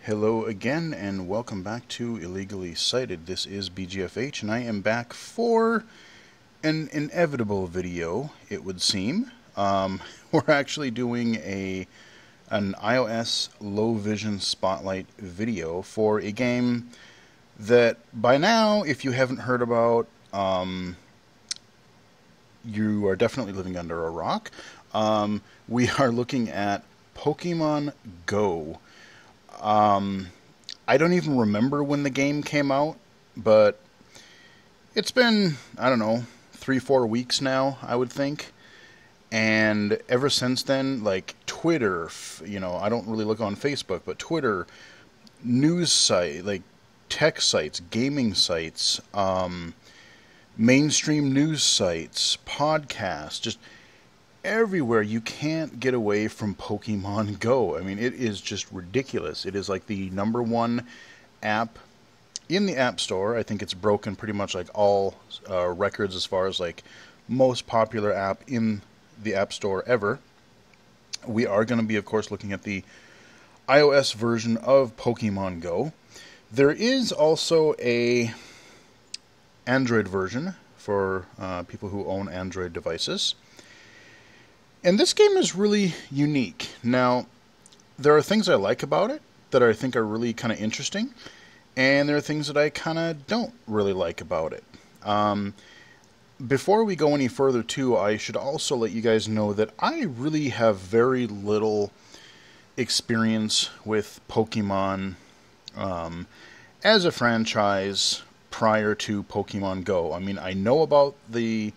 Hello again, and welcome back to Illegally Cited. This is BGFH, and I am back for an inevitable video, it would seem. We're actually doing an iOS low vision spotlight video for a game that by now, if you haven't heard about, you are definitely living under a rock. We are looking at Pokemon Go. I don't even remember when the game came out, but it's been, I don't know, 3-4 weeks now, I would think. And ever since then, like Twitter, I don't really look on Facebook, but Twitter, news site, like tech sites, gaming sites, mainstream news sites, podcasts, just everywhere. You can't get away from Pokemon Go. I mean, it is just ridiculous. It is like the #1 app in the App Store. I think it's broken pretty much like all records as far as like most popular app in the App Store ever. We are going to be, of course, looking at the iOS version of Pokemon Go. There is also a Android version for people who own Android devices. And this game is really unique. Now, there are things I like about it that I think are really kind of interesting, and there are things that I kind of don't really like about it. Before we go any further, too, I should also let you guys know that I really have very little experience with Pokemon as a franchise prior to Pokemon Go. I mean, I know about the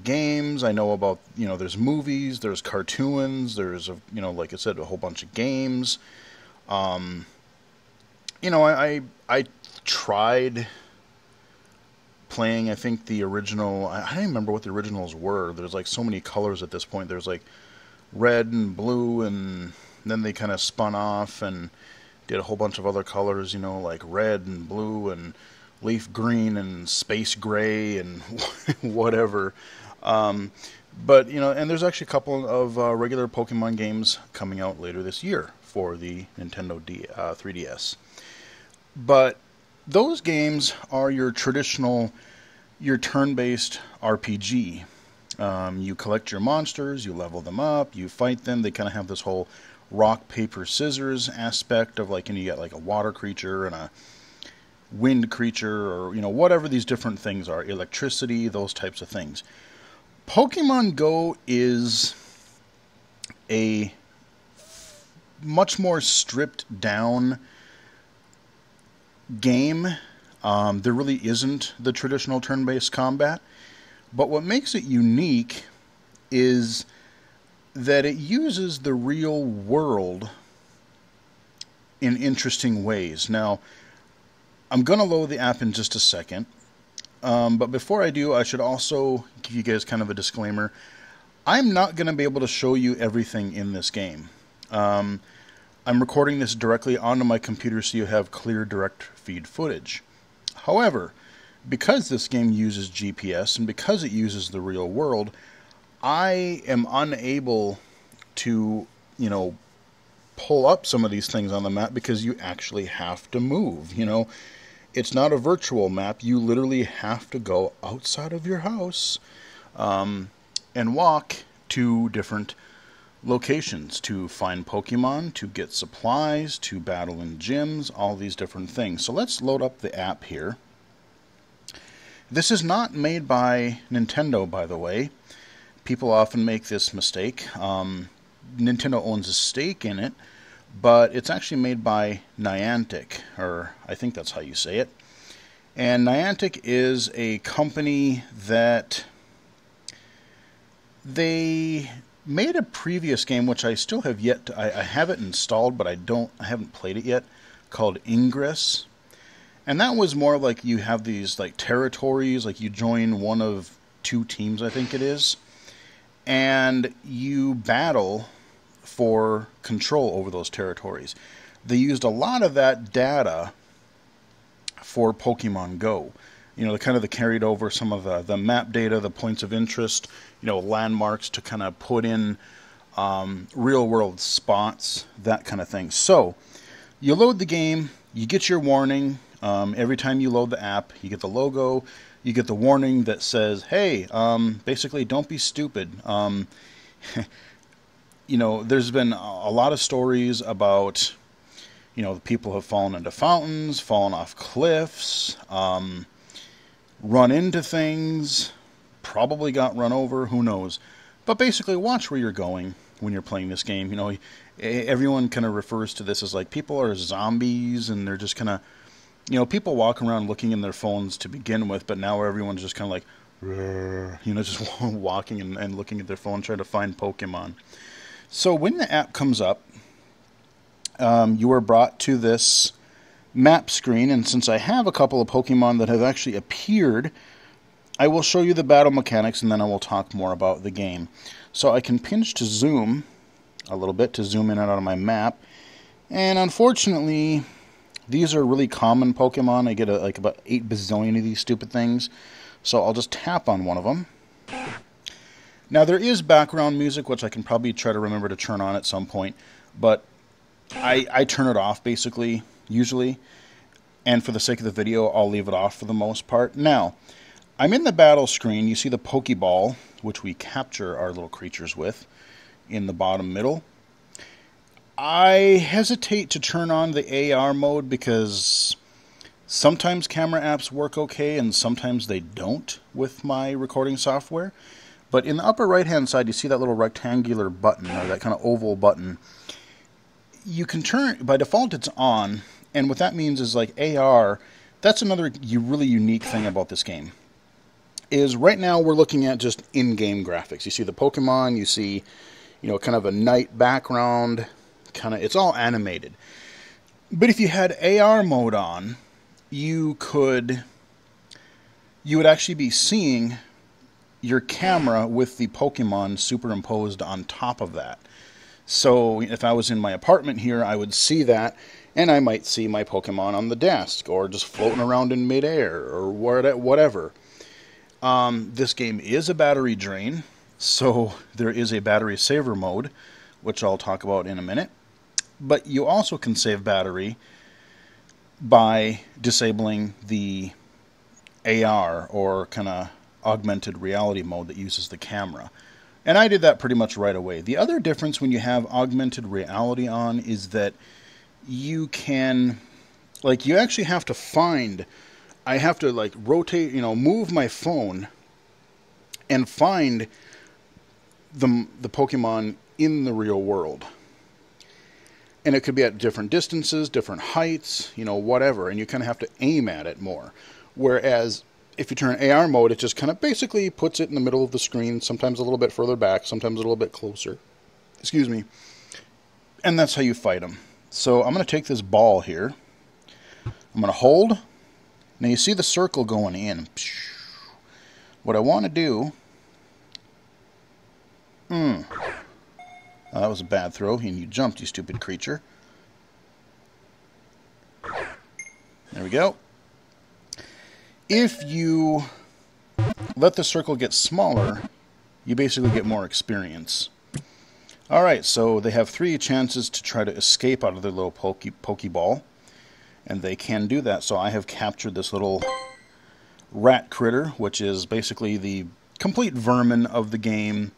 games, I know about, there's movies, there's cartoons, there's, like I said, a whole bunch of games. I tried playing, I think, the original, I don't even remember what the originals were. There's like so many colors at this point. There's like red and blue, and then they kind of spun off and did a whole bunch of other colors, like red and blue and leaf green and space gray and whatever. But, and there's actually a couple of regular Pokemon games coming out later this year for the Nintendo 3DS. But those games are your traditional, your turn-based RPG. You collect your monsters, you level them up, you fight them. They kind of have this whole rock, paper, scissors aspect of like, you get like a water creature and a wind creature, or whatever these different things are, electricity, those types of things. Pokemon Go is a much more stripped down game. There really isn't the traditional turn-based combat, but what makes it unique is that it uses the real world in interesting ways. Now, I'm going to load the app in just a second, but before I do, I should also give you guys kind of a disclaimer. I'm not going to be able to show you everything in this game. I'm recording this directly onto my computer so you have clear direct feed footage. However, because this game uses GPS and because it uses the real world, I am unable to, pull up some of these things on the map because you actually have to move, It's not a virtual map. You literally have to go outside of your house and walk to different locations to find Pokemon, to get supplies, to battle in gyms, all these different things. So let's load up the app here. This is not made by Nintendo, by the way. People often make this mistake. Nintendo owns a stake in it, but it's actually made by Niantic, or I think that's how you say it. And Niantic is a company that they made a previous game, which I still have yet to, I have it installed, but I haven't played it yet, called Ingress. And that was more like you have these like territories, like you join one of 2 teams, I think it is, and you battle for control over those territories. They used a lot of that data for Pokemon Go. They carried over some of the map data, the points of interest, landmarks to kind of put in real world spots, that kind of thing. So You load the game, you get your warning. Every time you load the app, you get the logo, you get the warning that says, hey, basically, don't be stupid. There's been a lot of stories about, people have fallen into fountains, fallen off cliffs, run into things, probably got run over, who knows. But basically, watch where you're going when you're playing this game. Everyone kind of refers to this as like people are zombies, and they're just kind of, people walk around looking in their phones to begin with, but now everyone's just kind of like, just walking and looking at their phone trying to find Pokemon. So when the app comes up, you are brought to this map screen, and since I have a couple of Pokemon that have actually appeared, I will show you the battle mechanics, and then I will talk more about the game. So I can pinch to zoom a little bit to zoom in and out of my map, and unfortunately, these are really common Pokemon. I get like about 8 bazillion of these stupid things, so I'll just tap on one of them. Now there is background music, which I can probably try to remember to turn on at some point, but I turn it off basically, usually, and for the sake of the video, I'll leave it off for the most part. Now, I'm in the battle screen. You see the Pokeball, which we capture our little creatures with, in the bottom middle. I hesitate to turn on the AR mode because sometimes camera apps work okay and sometimes they don't with my recording software. But in the upper right hand side, you see that little rectangular button, or that kind of oval button. You can turn, by default it's on, and what that means is like AR, that's another really unique thing about this game. Is right now we're looking at just in-game graphics. You see the Pokemon, you see, kind of a night background, it's all animated. But if you had AR mode on, you would actually be seeing your camera with the Pokemon superimposed on top of that. So if I was in my apartment here, I would see that, and I might see my Pokemon on the desk, or just floating around in midair, or whatever. This game is a battery drain, so there is a battery saver mode, which I'll talk about in a minute. But you also can save battery by disabling the AR, or kind of augmented reality mode that uses the camera. And I did that pretty much right away. The other difference when you have augmented reality on is that you can, you actually have to find, I have to rotate, move my phone and find the Pokemon in the real world. And it could be at different distances, different heights, whatever, and you kind of have to aim at it more. Whereas if you turn AR mode, it just kind of basically puts it in the middle of the screen, sometimes a little bit further back, sometimes a little bit closer. Excuse me. And that's how you fight them. So I'm going to take this ball here. I'm going to hold. Now you see the circle going in. What I want to do... Oh, that was a bad throw, and you jumped, you stupid creature. There we go. If you let the circle get smaller, you basically get more experience. Alright, so they have 3 chances to try to escape out of their little Pokeball, and they can do that. So I have captured this little rat critter, which is basically the complete vermin of the game.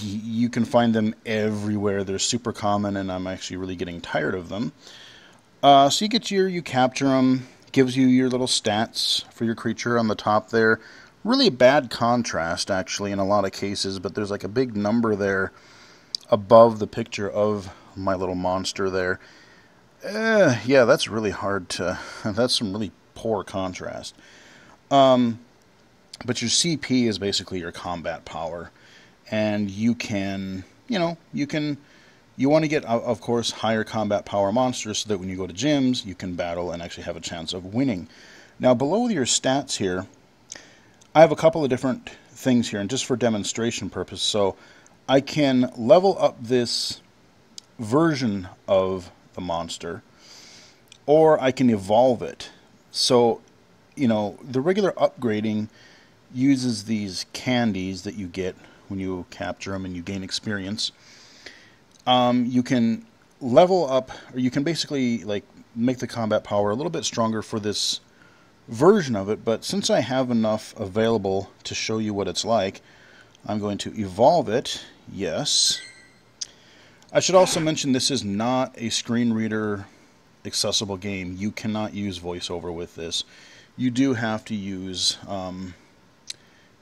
You can find them everywhere. They're super common, and I'm actually really getting tired of them. So you capture them. Gives you your little stats for your creature on the top there. Really bad contrast, actually, in a lot of cases, but there's like a big number there above the picture of my little monster there. Yeah, that's really hard to... That's some really poor contrast. But your CP is basically your combat power. And you can, you want to get, of course, higher combat power monsters so that when you go to gyms, you can battle and actually have a chance of winning. Now, below your stats here, I have a couple of different things here, and just for demonstration purpose. So I can level up this version of the monster, or I can evolve it. So, the regular upgrading uses these candies that you get when you capture them and you gain experience. You can level up, or you can basically like make the combat power a little bit stronger for this version of it, but since I have enough available to show you what it's like, I'm going to evolve it. Yes. I should also mention this is not a screen reader accessible game. You cannot use voiceover with this. You do have to use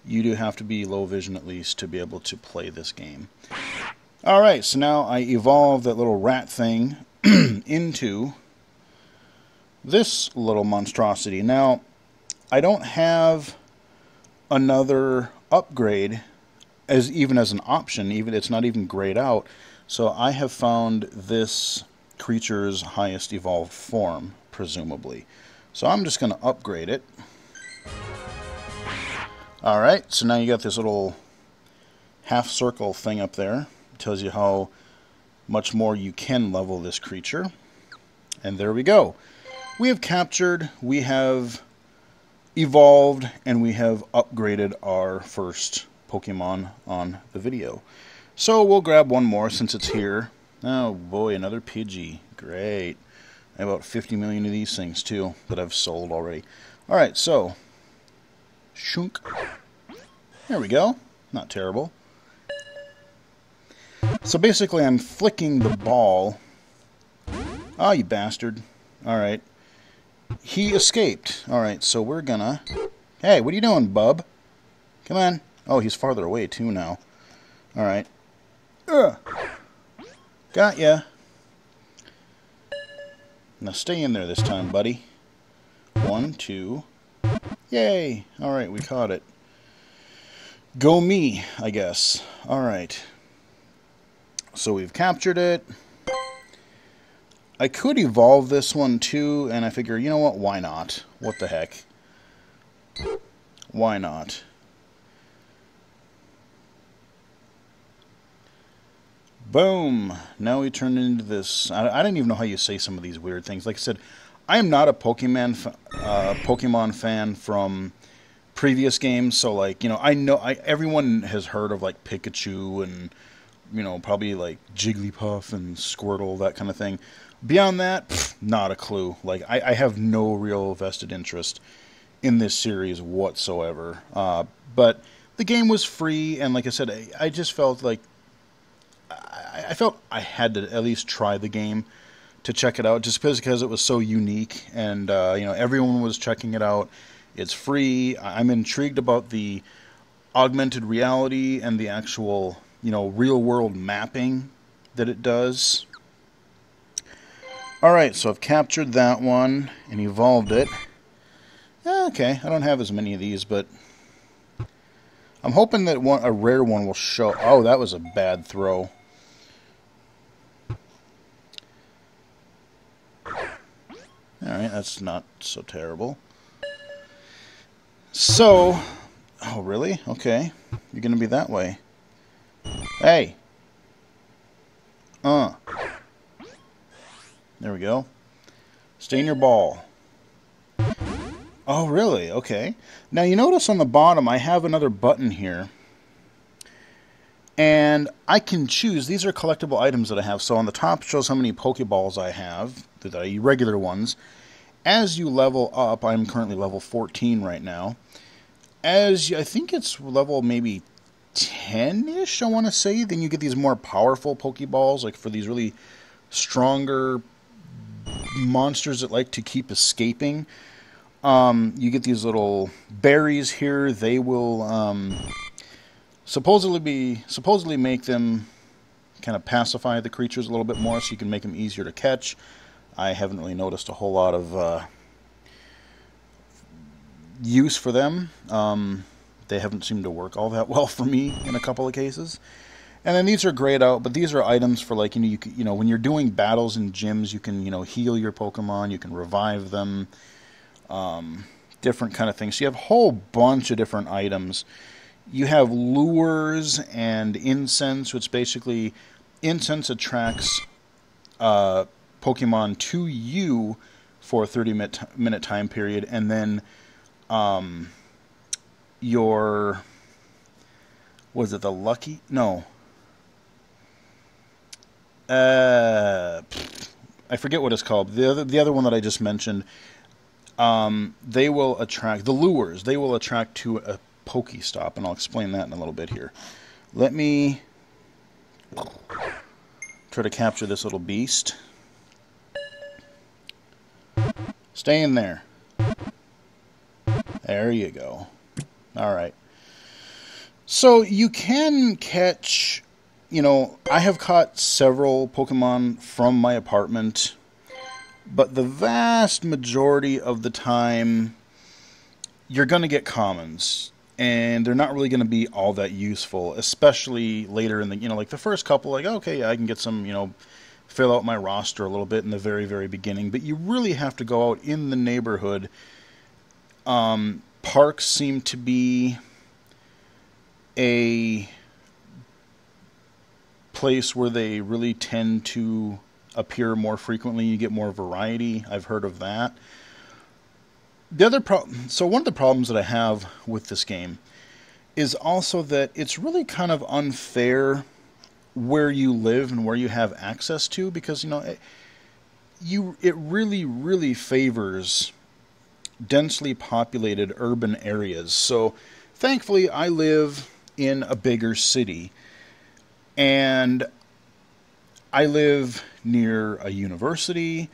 you do have to be low vision at least to be able to play this game. Alright, so now I evolve that little rat thing into this little monstrosity. Now, I don't have another upgrade even as an option. Even it's not even grayed out. So I have found this creature's highest evolved form, presumably. So I'm just going to upgrade it. Alright, so now you got this little half circle thing up there. It tells you how much more you can level this creature. And there we go. We have captured, we have evolved, and we have upgraded our first Pokemon on the video. So we'll grab one more since it's here. Oh boy, another Pidgey. Great. I have about 50 million of these things too that I've sold already. Alright, so shunk. There we go. Not terrible. So basically I'm flicking the ball. Oh, you bastard. Alright. He escaped. Alright, so we're gonna... Hey, what are you doing, bub? Come on. Oh, he's farther away too now. Alright. Got ya. Now stay in there this time, buddy. 1, 2. Yay! Alright, we caught it. Go me, I guess. Alright. So we've captured it. I could evolve this one too, and I figure, you know what, why not? What the heck? Why not? Boom! Now we turned into this... I don't even know how you say some of these weird things. Like I said, I am not a Pokemon fan from previous games, so like, you know, everyone has heard of like Pikachu and, you know, probably like Jigglypuff and Squirtle, that kind of thing. Beyond that, not a clue. Like, I have no real vested interest in this series whatsoever. But the game was free, and like I said, I just felt like I felt I had to at least try the game to check it out, just because it was so unique, and you know, everyone was checking it out. It's free. I'm intrigued about the augmented reality and the actual, you know, real-world mapping that it does. Alright, so I've captured that one and evolved it. Okay, I don't have as many of these, but I'm hoping that a rare one will show. Oh, that was a bad throw. Alright, that's not so terrible. So, oh really? Okay, you're gonna be that way. Hey! There we go. Stay in your ball. Oh, really? Okay. Now, you notice on the bottom, I have another button here. And I can choose. These are collectible items that I have. So on the top shows how many Pokeballs I have, the regular ones. As you level up, I'm currently level 14 right now. I think it's level maybe 10-ish, I want to say. Then you get these more powerful Pokeballs, like for these really stronger monsters that like to keep escaping. You get these little berries here. They will supposedly make them kind of pacify the creatures a little bit more, so you can make them easier to catch. I haven't really noticed a whole lot of use for them. They haven't seemed to work all that well for me in a couple of cases. And then these are grayed out, but these are items for, like, you know, when you're doing battles in gyms, you can, you know, heal your Pokemon, you can revive them, different kind of things. So you have a whole bunch of different items. You have lures and incense, which basically, incense attracts Pokemon to you for a 30-minute time period, and then was it the lucky? No. I forget what it's called. The other one that I just mentioned. They will attract the lures. They will attract to a Pokestop, and I'll explain that in a little bit here. Let me try to capture this little beast. Stay in there. There you go. All right. So you can catch, I have caught several Pokemon from my apartment, but the vast majority of the time, you're going to get commons, and they're not really going to be all that useful, especially later in the, like the first couple, like, okay, I can get some, fill out my roster a little bit in the very, very beginning, but you really have to go out in the neighborhood. Parks seem to be a place where they really tend to appear more frequently. You get more variety. I've heard of that. So one of the problems that I have with this game is also that it's really kind of unfair where you live and where you have access to, because it really, really favors densely populated urban areas. So thankfully I live in a bigger city, and I live near a university.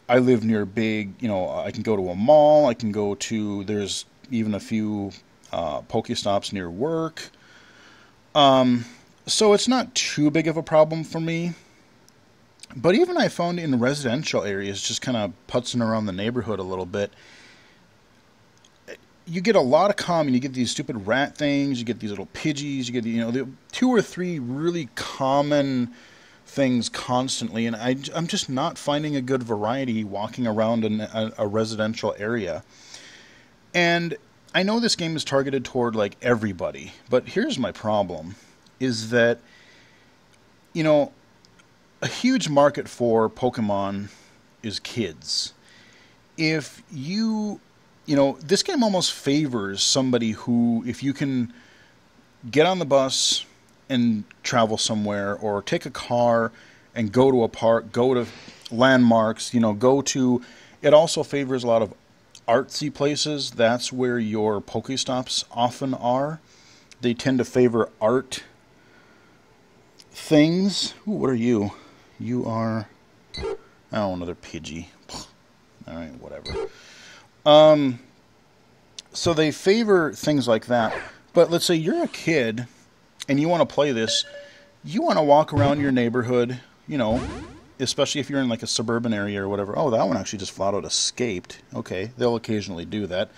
I live near big, I can go to a mall. I can go to, there's even a few Pokestops near work. So it's not too big of a problem for me. But even I found in residential areas, just kind of putzing around the neighborhood a little bit, you get a lot of common. You get these stupid rat things. You get these little Pidgeys. You get the 2 or 3 really common things constantly, and I'm just not finding a good variety walking around in a residential area. And I know this game is targeted toward like everybody, but here's my problem, is that a huge market for Pokemon is kids. If this game almost favors somebody who, if you can get on the bus and travel somewhere, or take a car and go to a park, go to landmarks, it also favors a lot of artsy places. That's where your Pokestops often are. They tend to favor art things. Ooh, what are you? You are, another Pidgey. Alright, whatever. So they favor things like that. But let's say you're a kid and you want to play this, you want to walk around your neighborhood, especially if you're in like a suburban area or whatever. Oh, that one actually just flat out escaped. Okay, they'll occasionally do that.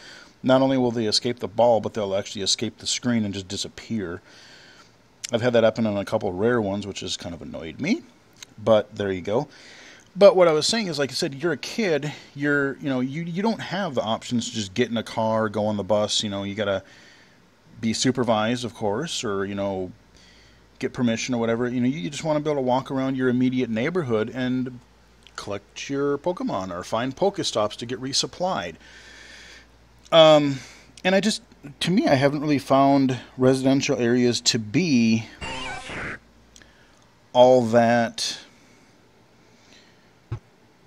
Not only will they escape the ball, but they'll actually escape the screen and just disappear. I've had that happen on a couple of rare ones, which has kind of annoyed me. But there you go. But what I was saying is, like I said, you're a kid. You don't have the options to just get in a car, go on the bus. You gotta be supervised, of course, or get permission or whatever. You just want to be able to walk around your immediate neighborhood and collect your Pokemon or find Pokestops to get resupplied. And to me, I haven't really found residential areas to be all that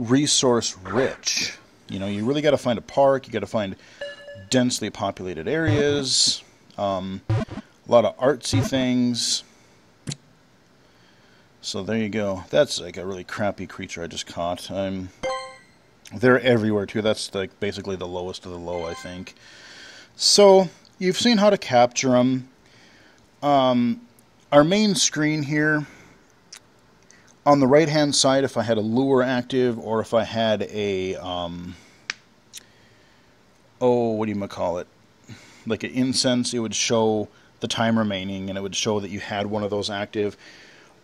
resource rich. You really got to find a park. You got to find densely populated areas. A lot of artsy things. So there you go. That's like a really crappy creature I just caught. They're everywhere too. That's like basically the lowest of the low, I think. So you've seen how to capture them. Our main screen here, on the right hand side, if I had a lure active, or if I had a what do you call it, like an incense, it would show the time remaining, and it would show that you had one of those active.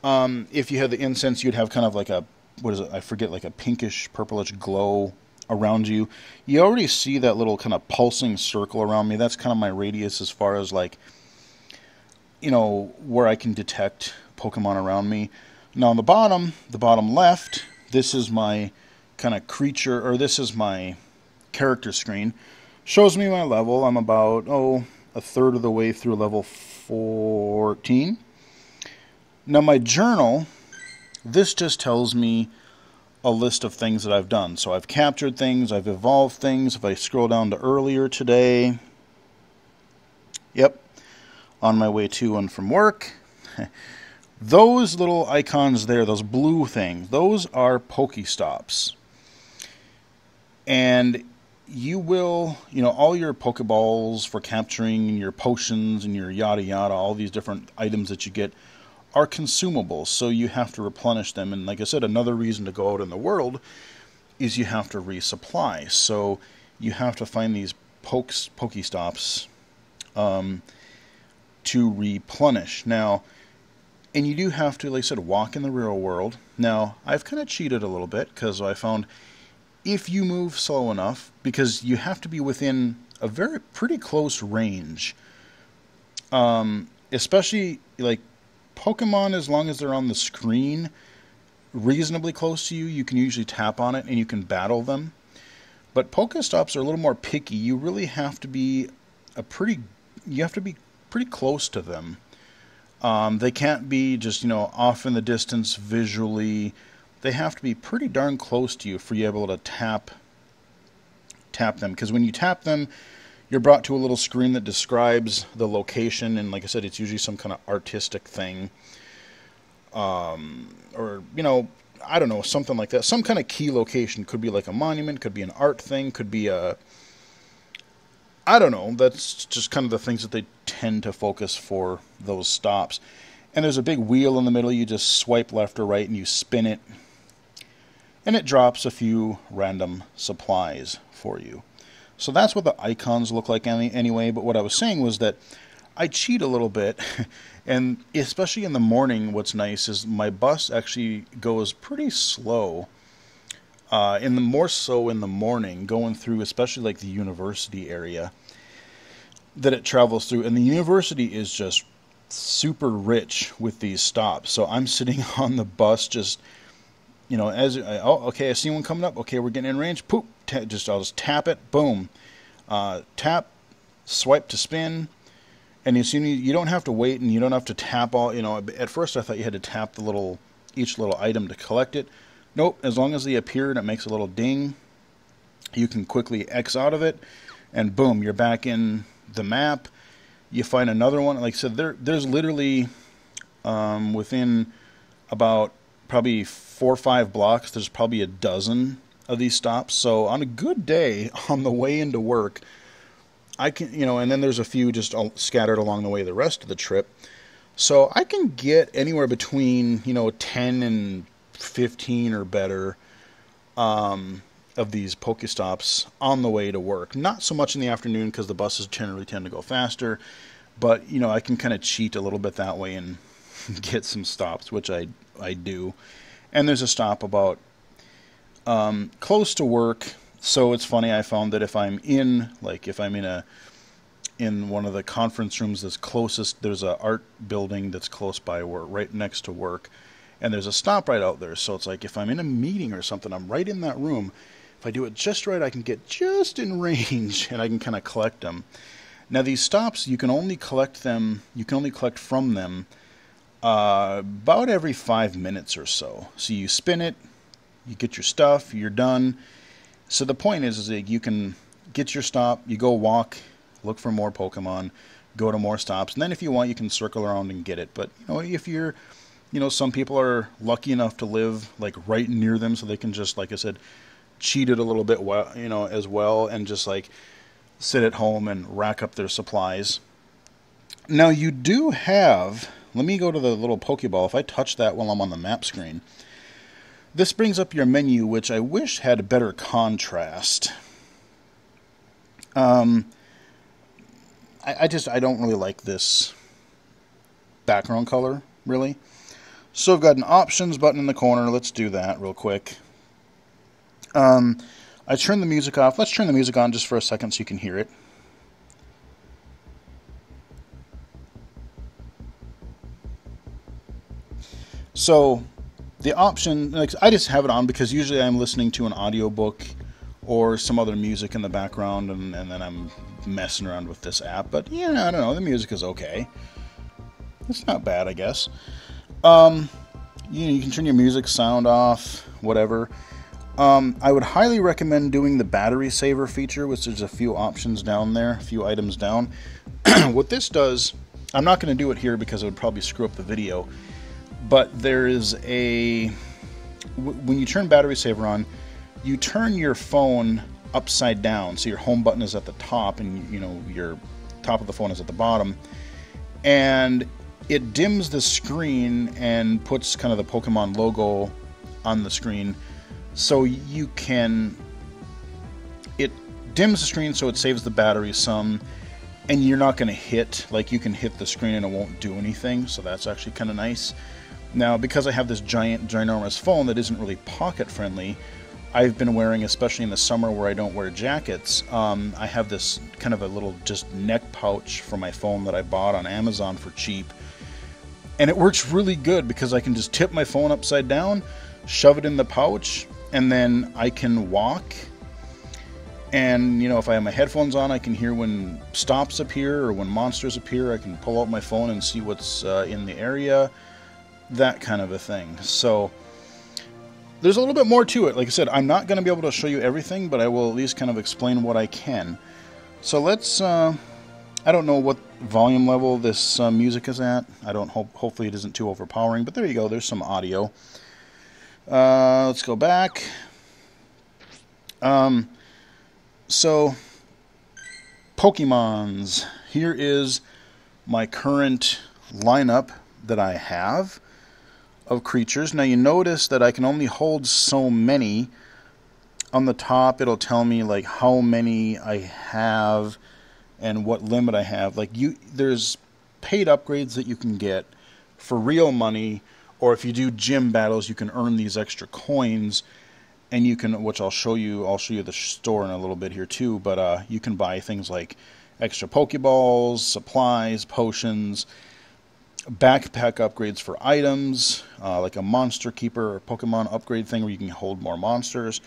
If you had the incense, you'd have kind of like a, what is it, I forget, like a pinkish, purplish glow around you. You already see that little kind of pulsing circle around me. That's kind of my radius as far as like, where I can detect Pokemon around me. Now on the bottom left, this is my kind of creature, or this is my character screen. Shows me my level. I'm about, a third of the way through level 14. Now my journal This just tells me a list of things that I've done. So I've captured things, I've evolved things. If I scroll down to earlier today, yep, on my way to and from work, those little icons there, those blue things, those are Pokestops. And you will, all your Pokeballs for capturing, and your potions, and your yada yada, all these different items that you get are consumables, so you have to replenish them. And like I said, another reason to go out in the world is you have to resupply. So you have to find these Pokestops to replenish. Now, and you do have to, like I said, walk in the real world. Now, I've kind of cheated a little bit, because I found if you move slow enough, because you have to be within a pretty close range, especially like Pokemon, as long as they're on the screen reasonably close to you, you can usually tap on it and you can battle them. But Pokestops are a little more picky. You really have to be pretty close to them. They can't be just, off in the distance visually. They have to be pretty darn close to you for you to be able to tap them. Because when you tap them, you're brought to a little screen that describes the location, and like I said, it's usually some kind of artistic thing. Or, I don't know, something like that. Some kind of key location. Could be like a monument, could be an art thing, could be I don't know. That's just kind of the things that they tend to focus for those stops. And there's a big wheel in the middle. You just swipe left or right and you spin it. And it drops a few random supplies for you. So that's what the icons look like anyway. But what I was saying was that I cheat a little bit. And especially in the morning, what's nice is my bus actually goes pretty slow. More so in the morning, going through especially like the university area that it travels through. And the university is just super rich with these stops. So I'm sitting on the bus just, okay, I see one coming up. Okay, we're getting in range. Poop. I'll just tap it. Boom. Tap, swipe to spin. And you don't have to wait, and you don't have to tap all, at first I thought you had to tap each little item to collect it. Nope, as long as they appear and it makes a little ding, you can quickly X out of it, and boom, you're back in the map. You find another one. Like I said, there's literally, within about probably 4 or 5 blocks, there's probably a dozen of these stops. So on a good day, on the way into work, I can, and then there's a few just scattered along the way the rest of the trip. So I can get anywhere between, 10 and 15 or better of these Pokestops on the way to work. Not so much in the afternoon because the buses generally tend to go faster, but I can kind of cheat a little bit that way and get some stops, which I do. And there's a stop about close to work. So it's funny, I found that if I'm in one of the conference rooms that's closest, there's an art building that's close by work, right next to work. And there's a stop right out there. So it's like if I'm in a meeting or something, I'm right in that room. If I do it just right, I can get just in range and I can kind of collect them. Now these stops, you can only collect from them about every 5 minutes or so. So you spin it, you get your stuff, you're done. So the point is that you can get your stop, you go walk, look for more Pokemon, go to more stops, and then if you want, you can circle around and get it. But if you're some people are lucky enough to live like right near them, so they can just, like I said, cheat it a little bit, as well, and just like sit at home and rack up their supplies. Now you do have, let me go to the little Pokeball. If I touch that while I'm on the map screen, this brings up your menu, which I wish had better contrast. I don't really like this background color, really. So I've got an options button in the corner. Let's do that real quick. I turned the music off. Let's turn the music on just for a second so you can hear it. So the option, I just have it on because usually I'm listening to an audiobook or some other music in the background, and then I'm messing around with this app. But yeah, I don't know, the music is okay. It's not bad, I guess. You can turn your music sound off, whatever. I would highly recommend doing the battery saver feature, which is a few options down there, a few items down. What this does, I'm not going to do it here because it would probably screw up the video, but there is when you turn battery saver on, you turn your phone upside down, so your home button is at the top and your top of the phone is at the bottom, and it dims the screen and puts kind of the Pokemon logo on the screen. So it dims the screen so it saves the battery some, and you're not going to hit, like you can hit the screen and it won't do anything, so that's actually kind of nice. Now, because I have this ginormous phone that isn't really pocket friendly, I've been wearing, especially in the summer where I don't wear jackets, I have this kind of a little just neck pouch for my phone that I bought on Amazon for cheap. And it works really good because I can just tip my phone upside down, shove it in the pouch, and then I can walk. And, if I have my headphones on, I can hear when stops appear or when monsters appear. I can pull out my phone and see what's in the area, that kind of a thing. So there's a little bit more to it. Like I said, I'm not going to be able to show you everything, but I will at least kind of explain what I can. So let's, I don't know what volume level this music is at. Hopefully it isn't too overpowering, but there you go. There's some audio. Let's go back. So, Pokemons. Here is my current lineup that I have of creatures. Now you notice that I can only hold so many. On the top it'll tell me like how many I have and what limit I have. Like there's paid upgrades that you can get for real money, or if you do gym battles you can earn these extra coins, and you can, which I'll show you the store in a little bit here too, but you can buy things like extra Pokeballs, supplies, potions, backpack upgrades for items, like a Monster Keeper or Pokemon upgrade thing where you can hold more monsters.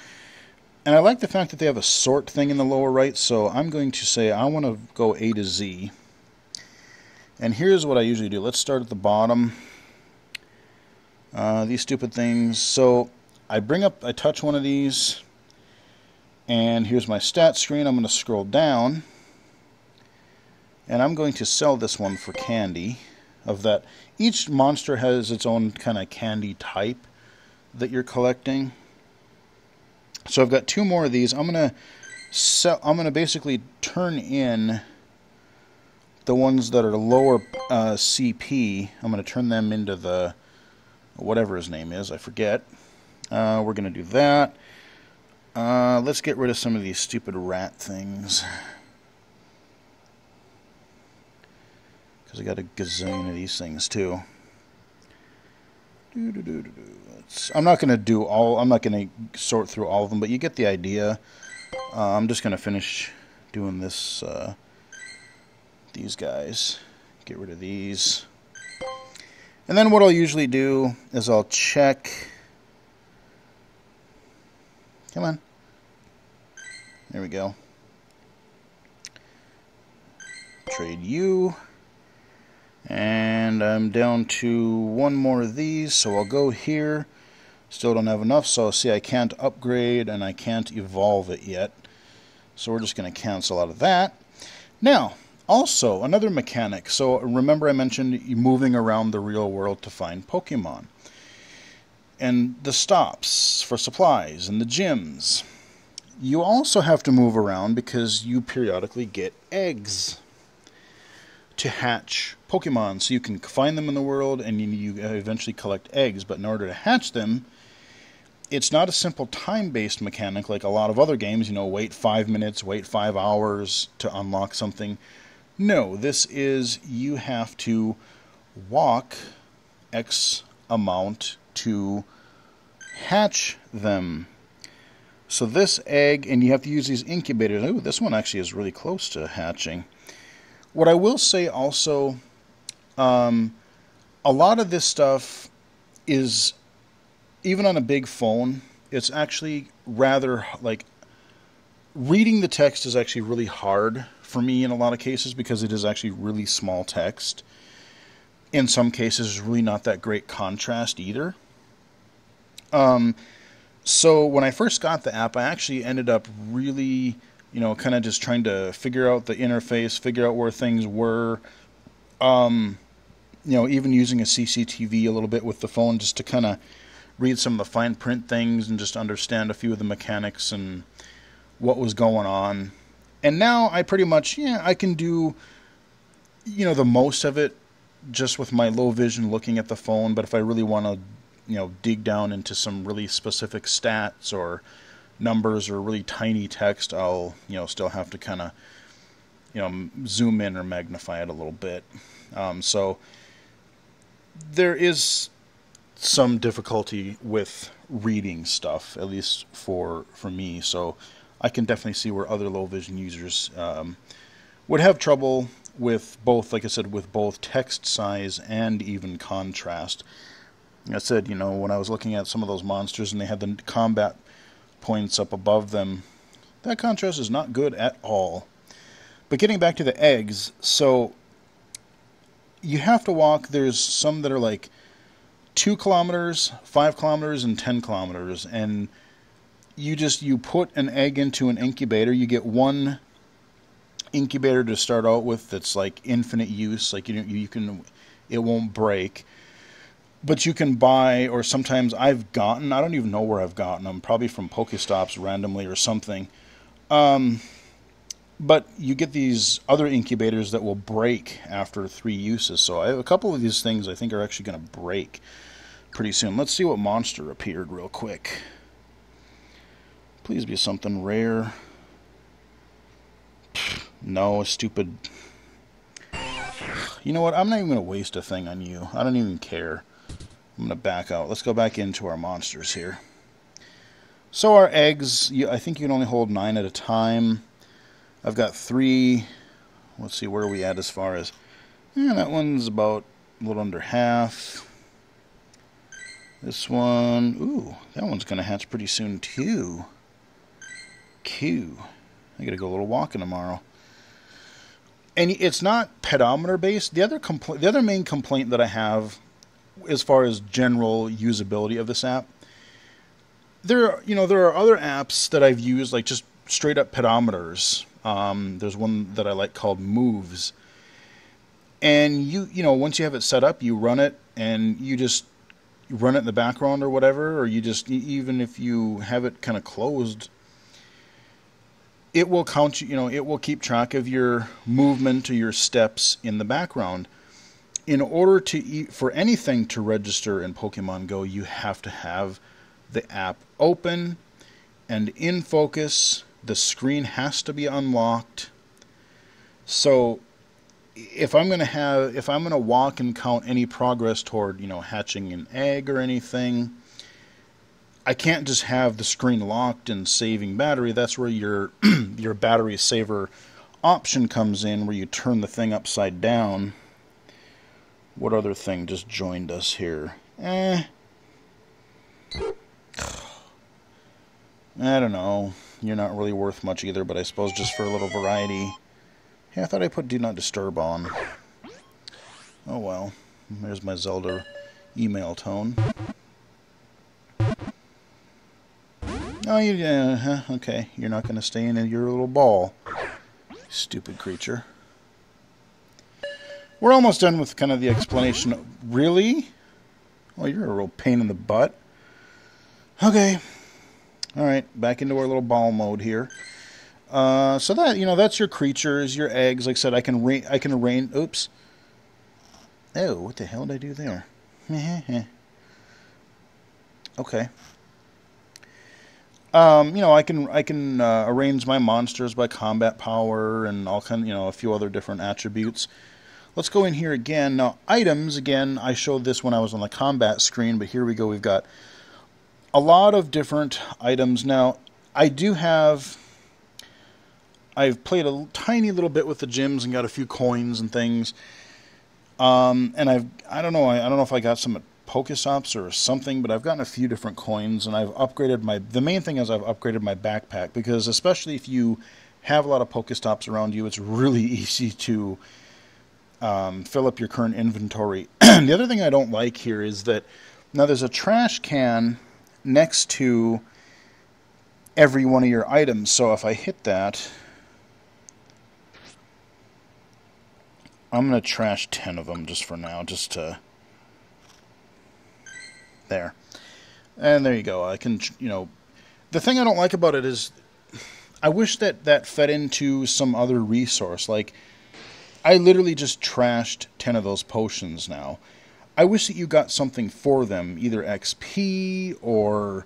And I like the fact that they have a sort thing in the lower right, so I'm going to say I want to go A to Z. And here's what I usually do. Let's start at the bottom. These stupid things. So I touch one of these, and here's my stat screen. I'm going to scroll down, and I'm going to sell this one for candy. Of that, each monster has its own kind of candy type that you're collecting. So I've got two more of these. I'm going to basically turn in the ones that are lower CP. I'm going to turn them into the whatever his name is. I forget. We're going to do that. Let's get rid of some of these stupid rat things, because I got a gazillion of these things too. I'm not going to sort through all of them, but you get the idea. I'm just going to finish doing this, these guys. Get rid of these. And then what I'll usually do is I'll check. Come on. There we go. Trade you. And I'm down to one more of these, so I'll go here. Still don't have enough, so see I can't upgrade and I can't evolve it yet. So we're just going to cancel out of that. Now, also, another mechanic. So remember I mentioned moving around the real world to find Pokemon. And the stops for supplies and the gyms. You also have to move around because you periodically get eggs to hatch Pokemon. So you can find them in the world and you eventually collect eggs. But in order to hatch them, it's not a simple time-based mechanic like a lot of other games. Wait 5 minutes, wait 5 hours to unlock something. No, this is you have to walk X amount to hatch them. So this egg, and you have to use these incubators. Ooh, this one actually is really close to hatching. What I will say also, a lot of this stuff is, even on a big phone, it's actually rather, like, reading the text is actually really hard for me in a lot of cases because it is actually really small text. In some cases, there's really not that great contrast either. So when I first got the app, I actually ended up really, kind of just trying to figure out the interface, figure out where things were. Even using a CCTV a little bit with the phone just to kind of read some of the fine print things and just understand a few of the mechanics and what was going on. And now I pretty much, I can do, the most of it just with my low vision looking at the phone. But if I really want to, dig down into some really specific stats or numbers or really tiny text, I'll, still have to kind of, zoom in or magnify it a little bit. So there is some difficulty with reading stuff, at least for me. So I can definitely see where other low vision users would have trouble with both, like I said, with both text size and even contrast. I said, when I was looking at some of those monsters and they had the combat points up above them, that contrast is not good at all. But getting back to the eggs, so you have to walk, there's some that are like 2 kilometers, 5 kilometers, and 10 kilometers, and you put an egg into an incubator. You get one incubator to start out with that's like infinite use, like you can, it won't break. But you can buy, or sometimes I don't even know where I've gotten them, probably from Pokestops randomly or something. But you get these other incubators that will break after 3 uses. So I have a couple of these things I think are actually going to break pretty soon. Let's see what monster appeared real quick. Please be something rare. No, stupid. You know what? I'm not even going to waste a thing on you. I don't even care. I'm going to back out. Let's go back into our monsters here. So our eggs, I think you can only hold 9 at a time. I've got 3. Let's see, where are we at as far as... that one's about a little under half. This one... Ooh, that one's going to hatch pretty soon too. Q. I got to go a little walking tomorrow. And it's not pedometer based. The other main complaint that I have as far as general usability of this app, there are other apps that I've used, like just straight up pedometers. There's one that I like called Moves, and once you have it set up, you run it, and you just run it in the background or whatever, or you just, even if you have it kind of closed, it will count, it will keep track of your movement or your steps in the background. In order for anything to register in Pokemon Go, you have to have the app open and in focus. The screen has to be unlocked. So if I'm going to walk and count any progress toward, hatching an egg or anything, I can't just have the screen locked and saving battery. That's where your your battery saver option comes in, where you turn the thing upside down. What other thing just joined us here? I don't know. You're not really worth much either, but I suppose just for a little variety. Yeah, I thought I put Do Not Disturb on. Oh well. There's my Zelda email tone. Oh, yeah, okay. You're not going to stay in your little ball. Stupid creature. We're almost done with kind of the explanation. Really? Oh, you're a real pain in the butt. Okay. Alright, back into our little ball mode here. So that, that's your creatures, your eggs. Like I said, I can arrange... Oops. Oh, what the hell did I do there? Okay. I can arrange my monsters by combat power and all kind, a few other different attributes. Let's go in here again. Now, items, again, I showed this when I was on the combat screen, but here we go. We've got a lot of different items. Now, I've played a tiny little bit with the gyms and got a few coins and things. And I don't know if I got some at Pokestops or something, but I've gotten a few different coins, and I've upgraded the main thing is I've upgraded my backpack, because especially if you have a lot of Pokestops around you, it's really easy to fill up your current inventory. The other thing I don't like here is that now there's a trash can next to every one of your items. So if I hit that, I'm going to trash 10 of them just for now, just to... There. And there you go. I can, the thing I don't like about it is I wish that that fed into some other resource. Like, I literally just trashed 10 of those potions now. I wish that you got something for them, either XP or,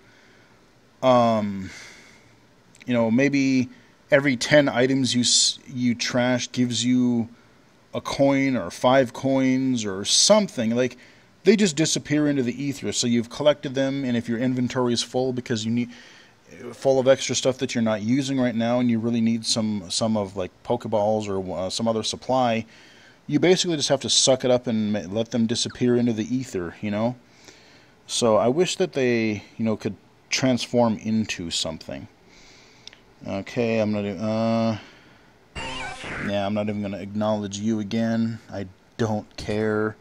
maybe every 10 items you trash gives you a coin or 5 coins or something. Like, they just disappear into the ether. So you've collected them, and if your inventory is full because you need full of extra stuff that you're not using right now, and you really need some of like Pokeballs or some other supply, you basically just have to suck it up and let them disappear into the ether, So I wish that they, could transform into something. Okay, I'm not even going to acknowledge you again. I don't care.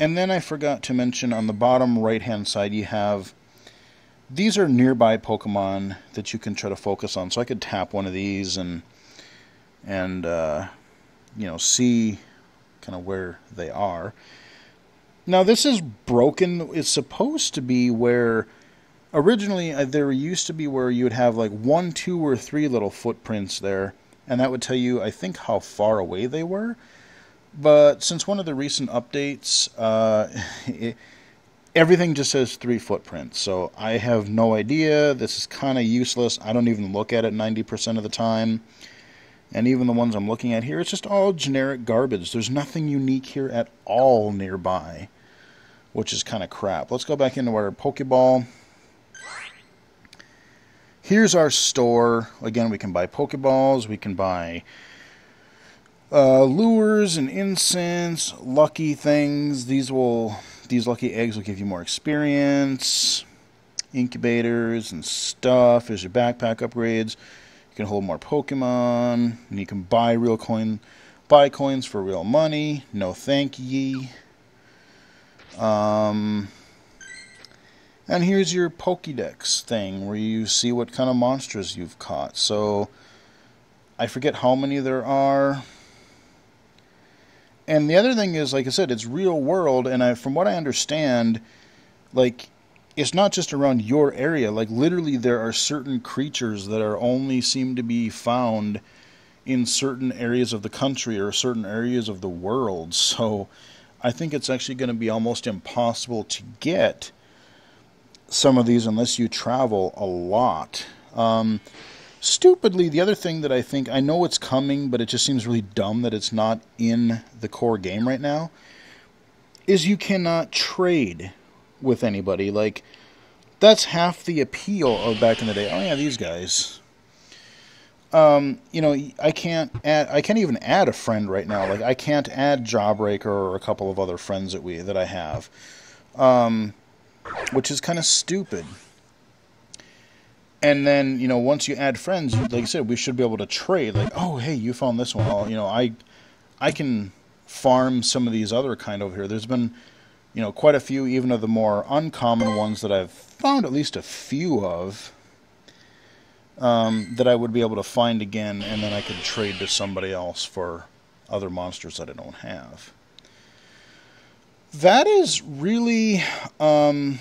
And then I forgot to mention on the bottom right-hand side you have... These are nearby Pokemon that you can try to focus on. So I could tap one of these and see kind of where they are. Now this is broken. It's supposed to be where... Originally, there used to be where you would have like 1, 2, or 3 little footprints there. And that would tell you, I think, how far away they were. But since one of the recent updates, everything just says 3 footprints. So I have no idea. This is kind of useless. I don't even look at it 90% of the time. And even the ones I'm looking at here, it's just all generic garbage. There's nothing unique here at all nearby, which is kind of crap. Let's go back into our Pokeball. Here's our store. Again, we can buy Pokeballs. We can buy lures and incense, lucky things. These lucky eggs will give you more experience. Incubators and stuff. There's your backpack upgrades. You can hold more Pokemon. And you can buy buy coins for real money. No thank ye. And here's your Pokédex thing, where you see what kind of monsters you've caught. So, I forget how many there are. And the other thing is, like I said, it's real world, and from what I understand, like, it's not just around your area. Like, literally, there are certain creatures that only seem to be found in certain areas of the country or certain areas of the world. So, I think it's actually going to be almost impossible to get some of these unless you travel a lot. Stupidly, the other thing that I know it's coming, but it just seems really dumb that it's not in the core game right now, is you cannot trade with anybody. Like, that's half the appeal of back in the day. Oh yeah, these guys. I can't even add a friend right now. Like, I can't add Jawbreaker or a couple of other friends that I have. Which is kind of stupid. And then, once you add friends, like I said, we should be able to trade. Like, oh, hey, you found this one. Well, I can farm some of these other kind over here. There's been, quite a few, even of the more uncommon ones that I've found at least a few of, that I would be able to find again, and then I could trade to somebody else for other monsters that I don't have. That is really an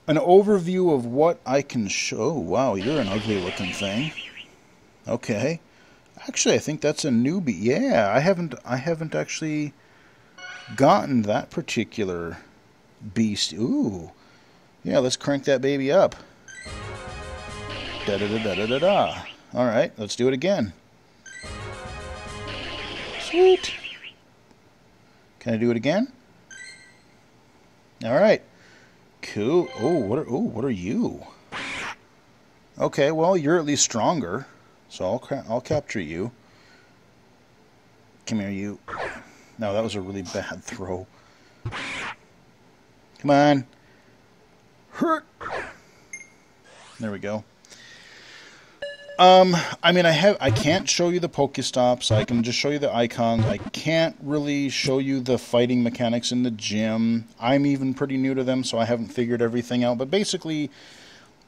overview of what I can show. Oh, wow, you're an ugly looking thing. Okay. Actually, I think that's a newbie. Yeah, I haven't actually gotten that particular beast. Ooh. Yeah, let's crank that baby up. Da-da-da-da-da-da-da. Alright, let's do it again. Sweet. Can I do it again? Alright. Cool. Oh, what are you? Okay, well, you're at least stronger. So I'll capture you. Come here, you. No, that was a really bad throw. Come on. Hurt. There we go. I mean, I can't show you the Pokestops. I can just show you the icons. I can't really show you the fighting mechanics in the gym. I'm even pretty new to them, so I haven't figured everything out. But basically,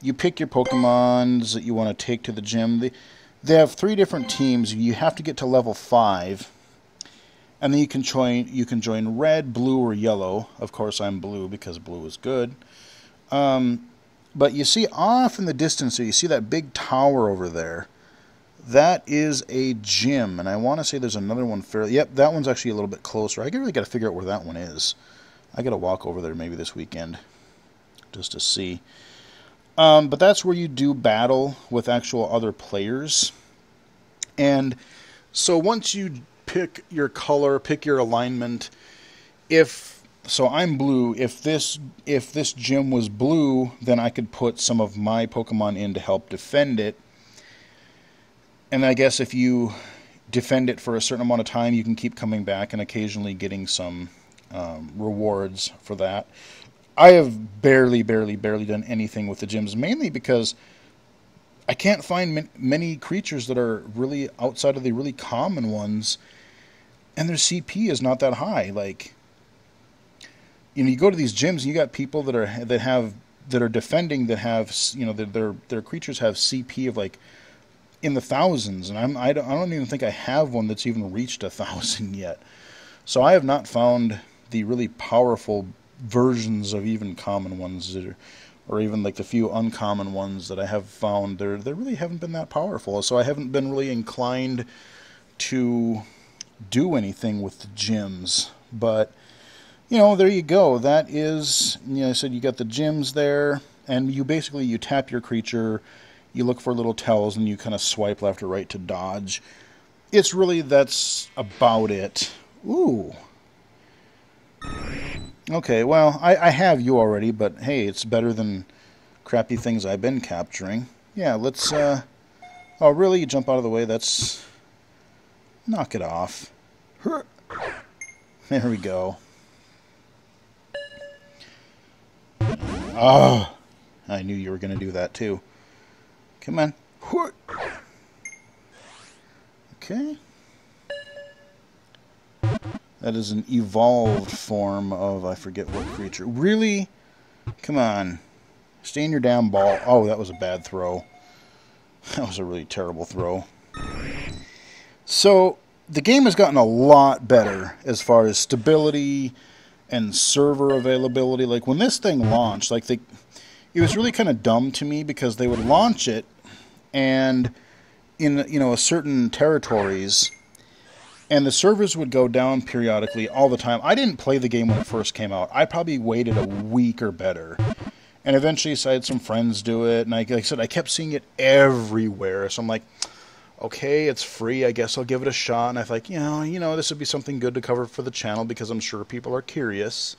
you pick your Pokemons that you want to take to the gym. They have 3 different teams. You have to get to level 5, and then you can join red, blue, or yellow. Of course, I'm blue because blue is good. But you see off in the distance, you see that big tower over there. That is a gym, and I want to say there's another one fairly... Yep, that one's actually a little bit closer. I really got to figure out where that one is. I got to walk over there maybe this weekend just to see. But that's where you do battle with actual other players. And so once you pick your color, pick your alignment, so I'm blue. If this gym was blue, then I could put some of my Pokemon in to help defend it. And I guess if you defend it for a certain amount of time, you can keep coming back and occasionally getting some rewards for that. I have barely done anything with the gyms, mainly because I can't find many creatures that are really outside of the really common ones, and their CP is not that high. Like, you know, you go to these gyms and you got people that are defending that have, you know, their creatures have CP of like in the thousands, and I don't even think I have one that's even reached 1,000 yet. So I have not found the really powerful versions of even common ones, or even like the few uncommon ones that I have found. They really haven't been that powerful. So I haven't been really inclined to do anything with the gyms, but. You know, there you go. That is, you know, I said you got the gyms there, and you tap your creature, you look for little tells, and you kind of swipe left or right to dodge. That's about it. Ooh. Okay, well, I have you already, but hey, it's better than crappy things I've been capturing. Yeah, let's, oh, really? You jump out of the way? Knock it off. There we go. Oh, I knew you were going to do that too. Come on. Okay. That is an evolved form of, I forget what creature. Really? Come on. Stay in your damn ball. Oh, that was a bad throw. That was a really terrible throw. So, the game has gotten a lot better as far as stability and server availability. Like when this thing launched, like it was really kind of dumb to me because they would launch it, and in, you know, certain territories, and the servers would go down periodically all the time. I didn't play the game when it first came out. I probably waited a week or better, and eventually so I had some friends do it, and like I said, I kept seeing it everywhere. So I'm like, okay, it's free, I guess I'll give it a shot. And I thought, you know, this would be something good to cover for the channel because I'm sure people are curious.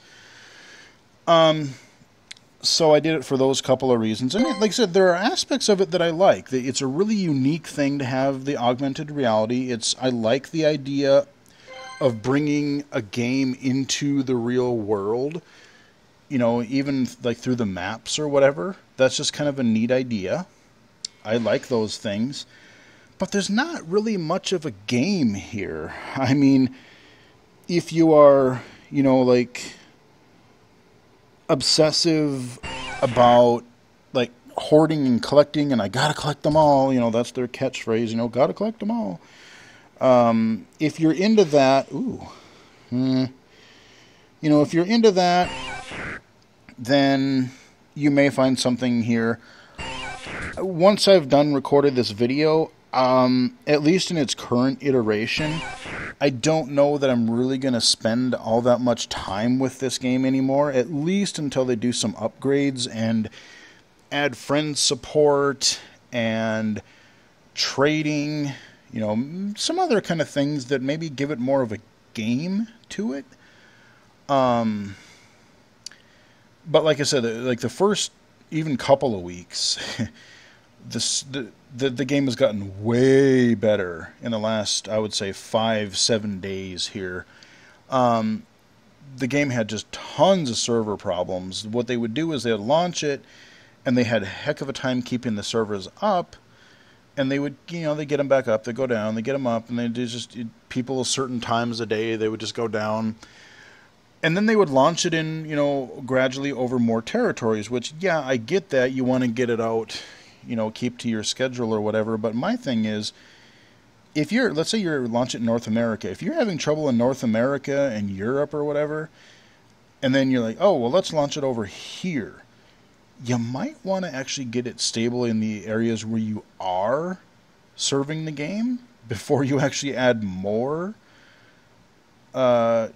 So I did it for those couple of reasons. And like I said, there are aspects of it that I like. It's a really unique thing to have the augmented reality. I like the idea of bringing a game into the real world, you know, even like through the maps or whatever. That's just kind of a neat idea. I like those things. But there's not really much of a game here. I mean, if you are, you know, like, obsessive about, like, hoarding and collecting, and I gotta collect them all, you know, that's their catchphrase, you know, gotta collect them all. If you're into that, you know, if you're into that, then you may find something here. Once I've recorded this video, at least in its current iteration, I don't know that I'm really going to spend all that much time with this game anymore, at least until they do some upgrades and add friend support and trading, you know, some other kind of things that maybe give it more of a game to it. But like I said, like the first even couple of weeks, the game has gotten way better in the last, I would say, 5-7 days here. The game had just tons of server problems. What they would do is they would launch it, and they had a heck of a time keeping the servers up, and they would, they get them back up, they go down, they get them up, and they just, people certain times a day, they would just go down. And then they would launch it in, gradually over more territories, which, yeah, I get that. You want to get it out, keep to your schedule or whatever. But my thing is, let's say you're launching in North America. If you're having trouble in North America and Europe or whatever, and then you're like, oh, well, let's launch it over here. You might want to actually get it stable in the areas where you are serving the game before you actually add more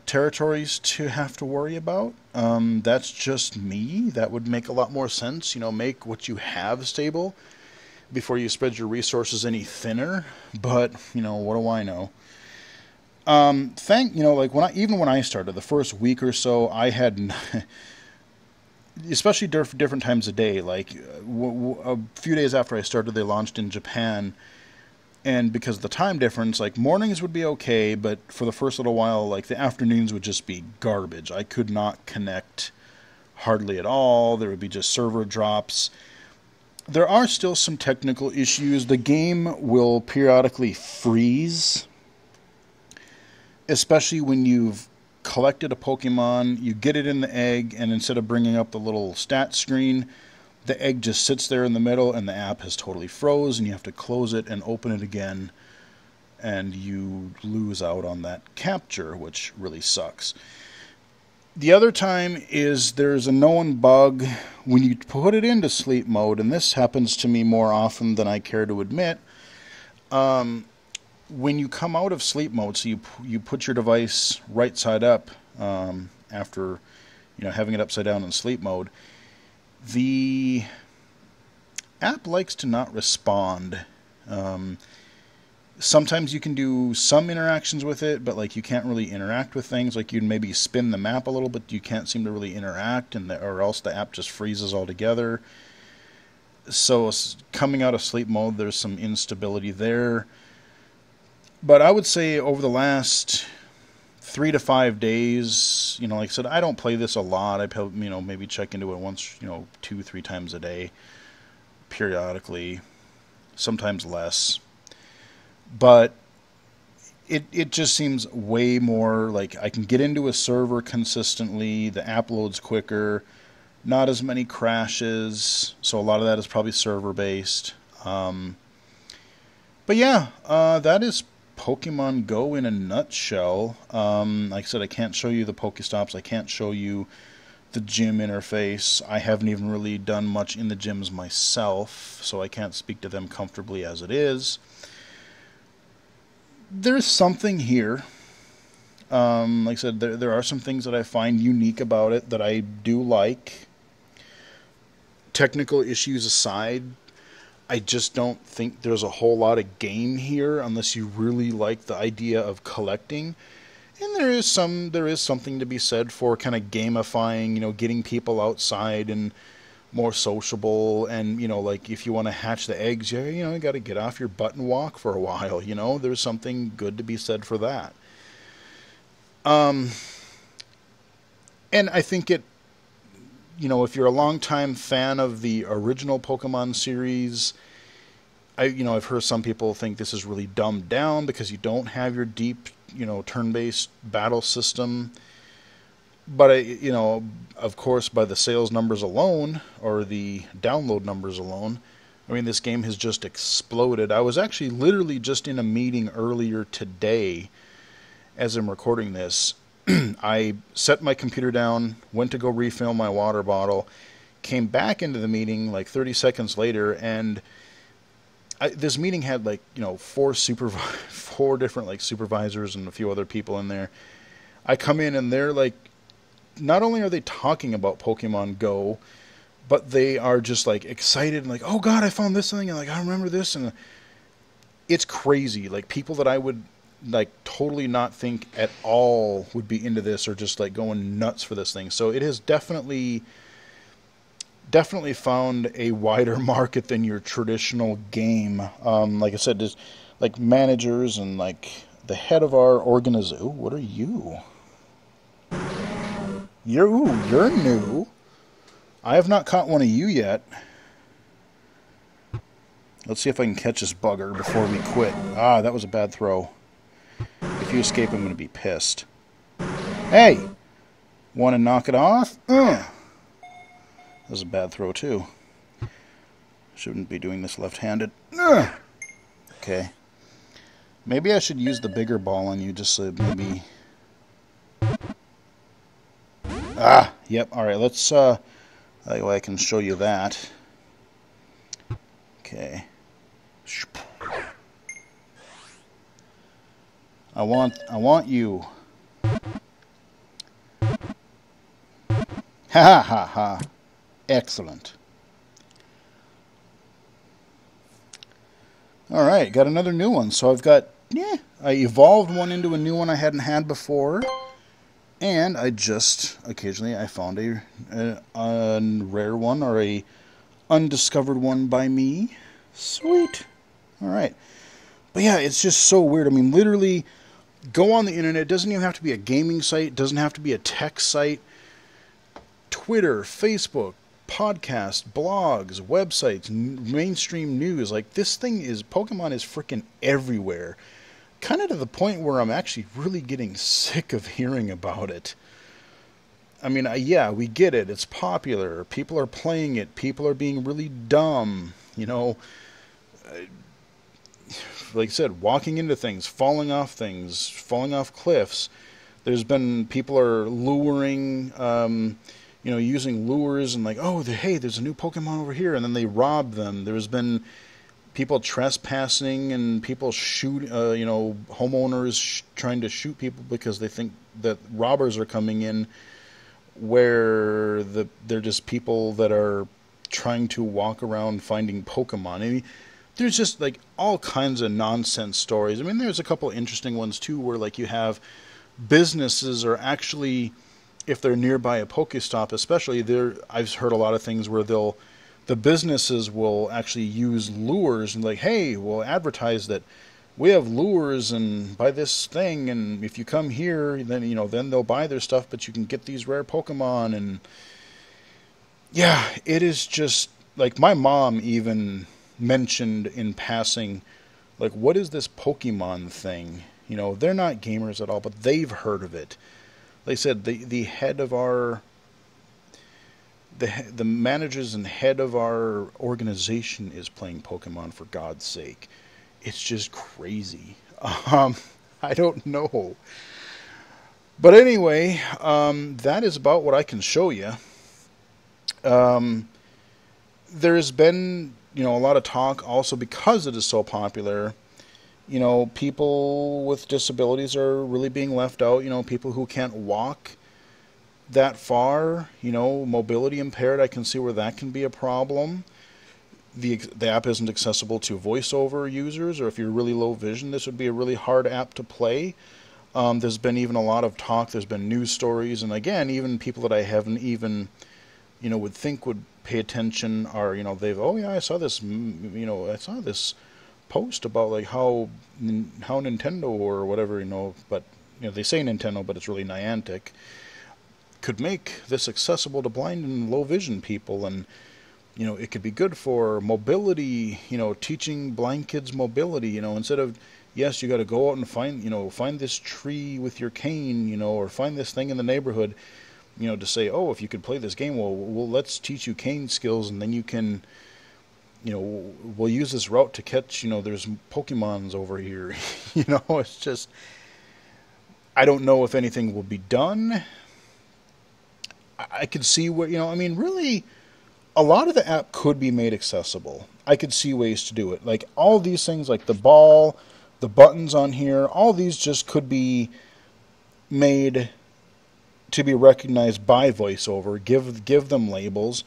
territories to have to worry about. That's just me. That would make a lot more sense. Make what you have stable before you spread your resources any thinner. But, what do I know? Like when I started, the first week or so, I had, especially different times of day, like a few days after I started, they launched in Japan. And because of the time difference, like mornings would be okay, but for the first little while, like the afternoons would just be garbage. I could not connect hardly at all. There would be just server drops. There are still some technical issues. The game will periodically freeze, especially when you've collected a Pokemon, you get it in the egg, and instead of bringing up the little stat screen, the egg just sits there in the middle and the app has totally froze, and you have to close it and open it again, and you lose out on that capture, which really sucks. The other time is there's a known bug when you put it into sleep mode, and this happens to me more often than I care to admit. When you come out of sleep mode, so you put your device right side up after having it upside down in sleep mode, the app likes to not respond. Sometimes you can do some interactions with it, but like you can't really interact with things. Like you'd maybe spin the map a little, but you can't seem to really interact, or else the app just freezes altogether. So coming out of sleep mode, there's some instability there. But I would say over the last 3 to 5 days, like I said, I don't play this a lot. I maybe check into it once, 2-3 times a day, periodically, sometimes less. But it just seems way more like I can get into a server consistently. The app loads quicker, not as many crashes. So a lot of that is probably server based. But yeah, that is Pokemon Go in a nutshell. Like I said, I can't show you the Pokestops. I can't show you the gym interface. I haven't even really done much in the gyms myself, so I can't speak to them comfortably as it is. There's something here. Like I said, there are some things that I find unique about it that I do like. Technical issues aside, I just don't think there's a whole lot of game here unless you really like the idea of collecting. And there is something to be said for kind of gamifying, getting people outside and more sociable. And, like if you want to hatch the eggs, you got to get off your butt and walk for a while. There's something good to be said for that. And I think it, if you're a longtime fan of the original Pokemon series, I've heard some people think this is really dumbed down because you don't have your deep, turn-based battle system. But, of course, by the sales numbers alone, or the download numbers alone, this game has just exploded. I was actually literally just in a meeting earlier today as I'm recording this. I set my computer down, went to go refill my water bottle, came back into the meeting like 30 seconds later, and this meeting had four different supervisors and a few other people in there. I come in and they're not only are they talking about Pokemon Go, but they are just excited and oh God, I found this thing, and I remember this, and it's crazy. People that I would totally not think at all would be into this are just going nuts for this thing. So it has definitely found a wider market than your traditional game. Like I said, there's managers and the head of our organization. What are you? You're new. I have not caught one of you yet. Let's see if I can catch this bugger before we quit. Ah, that was a bad throw. If you escape, I'm going to be pissed. Hey! Want to knock it off? That was a bad throw, too. Shouldn't be doing this left-handed. Okay. Maybe I should use the bigger ball on you just so maybe... Ah! Yep, alright, let's... that way I can show you that. Okay. I want you. Ha ha ha ha. Excellent. Alright, got another new one. So I've got, I evolved one into a new one I hadn't had before. And I just, occasionally, I found a rare one or a undiscovered one by me. Sweet. Alright. But yeah, it's just so weird. I mean, literally, go on the internet. It doesn't even have to be a gaming site. It doesn't have to be a tech site. Twitter, Facebook, podcasts, blogs, websites, mainstream news. Like, this thing is, Pokemon is freaking everywhere. Kind of to the point where I'm actually really getting sick of hearing about it. I mean, yeah, we get it. It's popular. People are playing it. People are being really dumb. You know, like I said, walking into things, falling off cliffs. There's been, people are luring, you know, using lures and like, oh, hey, there's a new Pokemon over here, and then they rob them. There's been people trespassing and people shoot, you know, homeowners trying to shoot people because they think that robbers are coming in, where they're just people that are trying to walk around finding Pokemon. I mean, there's just like all kinds of nonsense stories. I mean, there's a couple interesting ones too, where like you have businesses are actually, if they're nearby a Pokestop, especially, I've heard a lot of things where the businesses will actually use lures and like, hey, we'll advertise that we have lures and buy this thing, and if you come here, then, you know, then they'll buy their stuff, but you can get these rare Pokemon. And yeah, it is just like, my mom even mentioned in passing, like, what is this Pokemon thing? You know, they're not gamers at all, but they've heard of it. They said the head of our, the managers and head of our organization is playing Pokemon, for God's sake. It's just crazy. I don't know. But anyway, that is about what I can show you. There's been, you know, a lot of talk also because it is so popular. You know, people with disabilities are really being left out. You know, people who can't walk that far, you know, mobility impaired, I can see where that can be a problem. The app isn't accessible to voiceover users, or if you're really low vision, this would be a really hard app to play. There's been even a lot of talk, there's been news stories, and again, even people that I haven't even, you know, would think would pay attention are, you know, oh yeah, I saw this, you know, I saw this post about like how Nintendo or whatever, you know, but, you know, they say Nintendo, but it's really Niantic, could make this accessible to blind and low vision people. And, you know, it could be good for mobility, you know, teaching blind kids mobility, you know, instead of, yes, you got to go out and find, you know, find this tree with your cane, you know, or find this thing in the neighborhood, you know, to say, oh, if you could play this game, well, let's teach you cane skills, and then you can, you know, we'll use this route to catch, you know, there's Pokemons over here. You know, it's just, I don't know if anything will be done. I could see where, you know, I mean, really, a lot of the app could be made accessible. I could see ways to do it. Like, all these things, like the ball, the buttons on here, all these just could be made to be recognized by VoiceOver. Give them labels.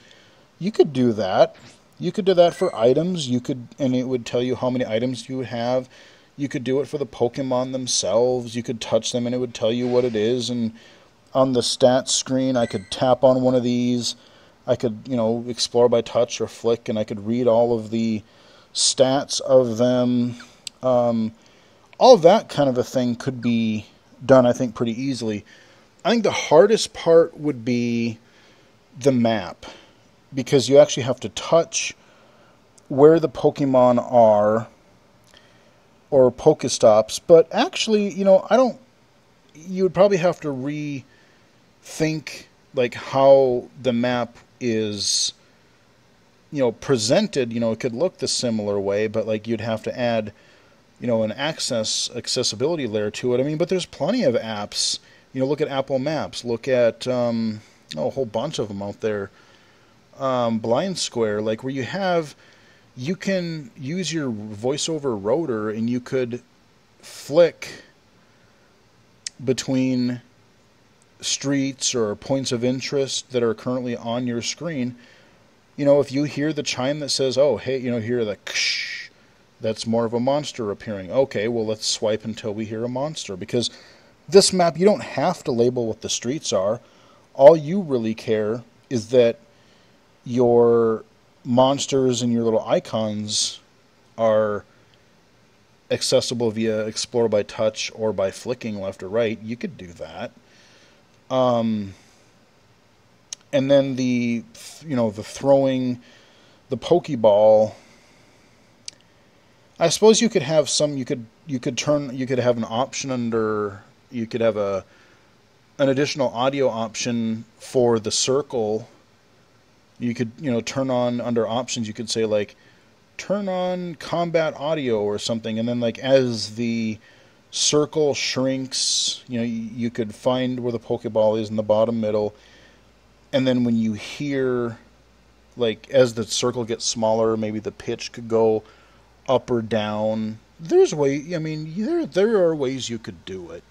You could do that. You could do that for items. You could, and it would tell you how many items you have. You could do it for the Pokemon themselves. You could touch them and it would tell you what it is. And on the stats screen, I could tap on one of these. I could, you know, explore by touch or flick, and I could read all of the stats of them. All of that kind of a thing could be done, I think, pretty easily. I think the hardest part would be the map, because you actually have to touch where the Pokemon are, or Pokestops. But actually, I don't. You would probably have to rethink like how the map is, presented. It could look the similar way, but like you'd have to add, an accessibility layer to it. I mean, but there's plenty of apps. Look at Apple Maps. Look at a whole bunch of them out there. Blind Square, like where you can use your voiceover rotor and you could flick between streets or points of interest that are currently on your screen. If you hear the chime that says, oh, hey, hear the ksh, that's more of a monster appearing. Okay, well, let's swipe until we hear a monster. Because this map, you don't have to label what the streets are. All you really care is that your monsters and your little icons are accessible via Explore by Touch or by flicking left or right. You could do that. And then the throwing the Pokeball. I suppose you could have you could have an option under, you could have an additional audio option for the circle. You could, turn on under options, you could say like, turn on combat audio or something. And then like as the circle shrinks, you could find where the Pokeball is in the bottom middle. And then when you hear, like as the circle gets smaller, maybe the pitch could go up or down. There's there are ways you could do it.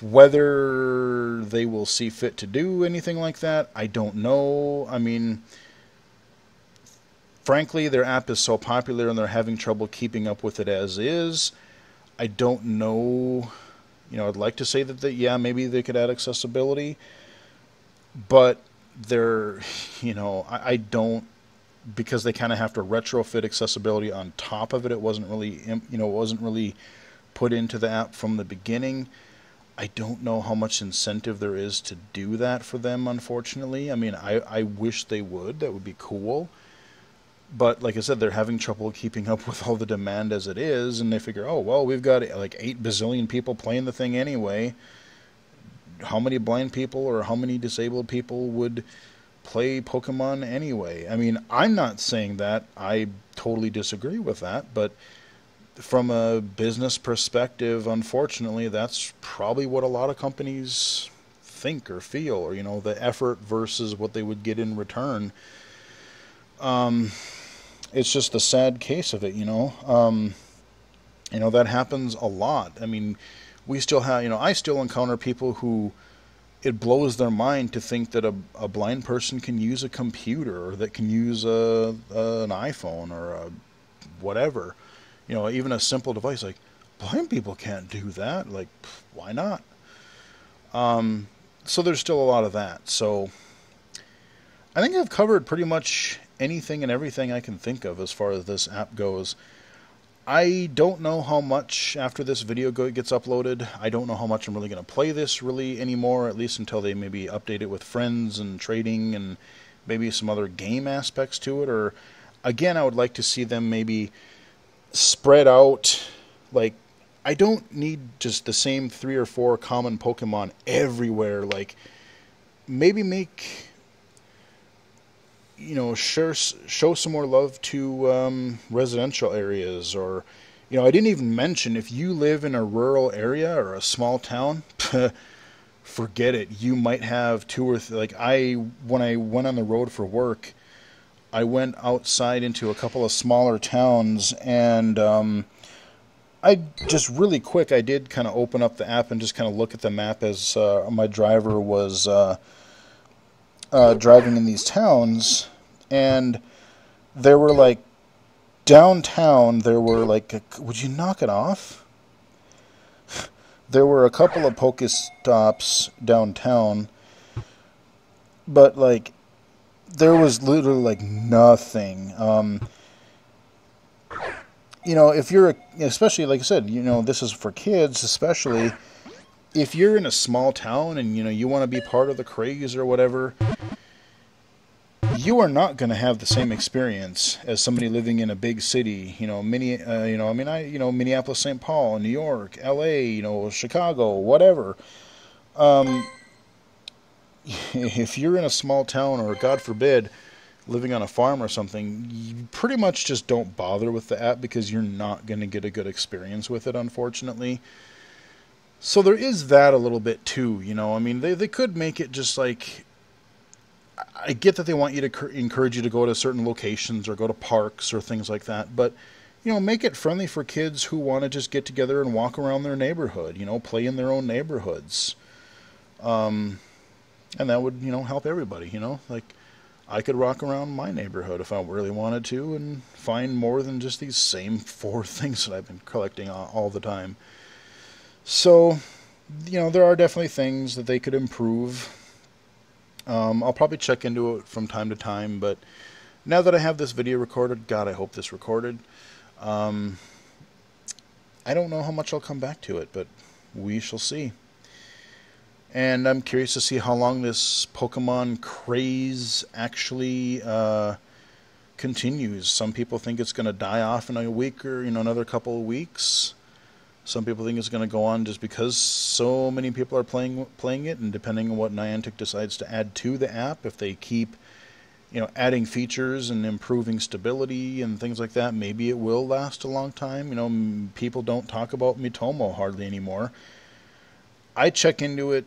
Whether they will see fit to do anything like that, I don't know. I mean, frankly, their app is so popular and they're having trouble keeping up with it as is. I don't know. I'd like to say that yeah, maybe they could add accessibility, but they're, I don't, because they kind of have to retrofit accessibility on top of it. It wasn't really put into the app from the beginning. I don't know how much incentive there is to do that for them, unfortunately. I mean, I wish they would. That would be cool. But like I said, they're having trouble keeping up with all the demand as it is, and they figure, oh, well, we've got like 8 bazillion people playing the thing anyway. How many blind people or how many disabled people would play Pokemon anyway? I mean, I'm not saying that. I totally disagree with that, but from a business perspective, unfortunately, that's probably what a lot of companies think or feel, or, the effort versus what they would get in return. It's just a sad case of it, that happens a lot. I mean, we still have, I still encounter people who it blows their mind to think that a blind person can use a computer, or that can use an iPhone or a whatever. Even a simple device, like, blind people can't do that. Like, why not? So there's still a lot of that. So I think I've covered pretty much anything and everything I can think of as far as this app goes. I don't know how much after this video gets uploaded. I don't know how much I'm really going to play this really anymore, at least until they maybe update it with friends and trading and maybe some other game aspects to it. Or, again, I would like to see them maybe spread out. Like, I don't need just the same 3 or 4 common Pokemon everywhere. Like, maybe make, show some more love to residential areas. Or, I didn't even mention, if you live in a rural area or a small town, forget it. You might have 2 or 3. Like, when I went on the road for work, I went outside into a couple of smaller towns, and I just really quick, I did kind of open up the app and just kind of look at the map as my driver was driving in these towns, and there were like downtown, there were like, would you knock it off? There were a couple of Pokestops downtown, but like there was literally like nothing. If you're, especially like I said, this is for kids, especially if you're in a small town and you want to be part of the craze or whatever, you are not going to have the same experience as somebody living in a big city. Minneapolis, St. Paul, New York, L.A., Chicago, whatever. If you're in a small town, or God forbid, living on a farm or something, you pretty much just don't bother with the app because you're not going to get a good experience with it, unfortunately. So there is that a little bit too, they could make it just like, I get that they want you to encourage you to go to certain locations or go to parks or things like that, but make it friendly for kids who want to just get together and walk around their neighborhood, play in their own neighborhoods. And that would, help everybody, like I could walk around my neighborhood if I really wanted to and find more than just these same 4 things that I've been collecting all the time. So, there are definitely things that they could improve. I'll probably check into it from time to time, but now that I have this video recorded, God, I hope this recorded, I don't know how much I'll come back to it, but we shall see. And I'm curious to see how long this Pokemon craze actually continues. Some people think it's going to die off in a week or another couple of weeks. Some people think it's going to go on just because so many people are playing it, and depending on what Niantic decides to add to the app, if they keep adding features and improving stability and things like that, maybe it will last a long time. People don't talk about Miitomo hardly anymore. I check into it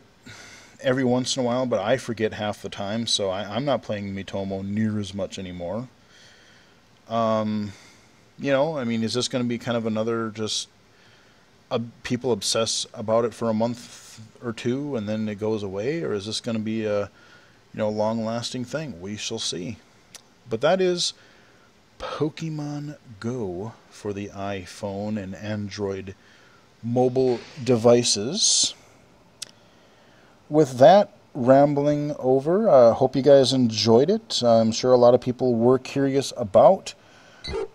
every once in a while, but I forget half the time, so I'm not playing Miitomo near as much anymore. Is this going to be kind of another just people obsess about it for a month or two and then it goes away, or is this going to be a long-lasting thing? We shall see. But that is Pokemon Go for the iPhone and Android mobile devices. With that rambling over, hope you guys enjoyed it. I'm sure a lot of people were curious about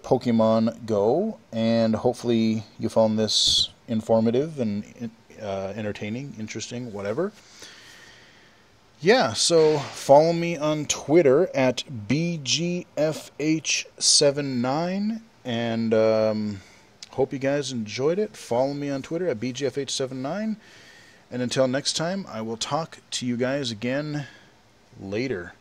Pokemon Go, and hopefully you found this informative and entertaining, interesting, whatever. Yeah, so follow me on Twitter at BGFH79, and hope you guys enjoyed it. Follow me on Twitter at BGFH79, and until next time, I will talk to you guys again later.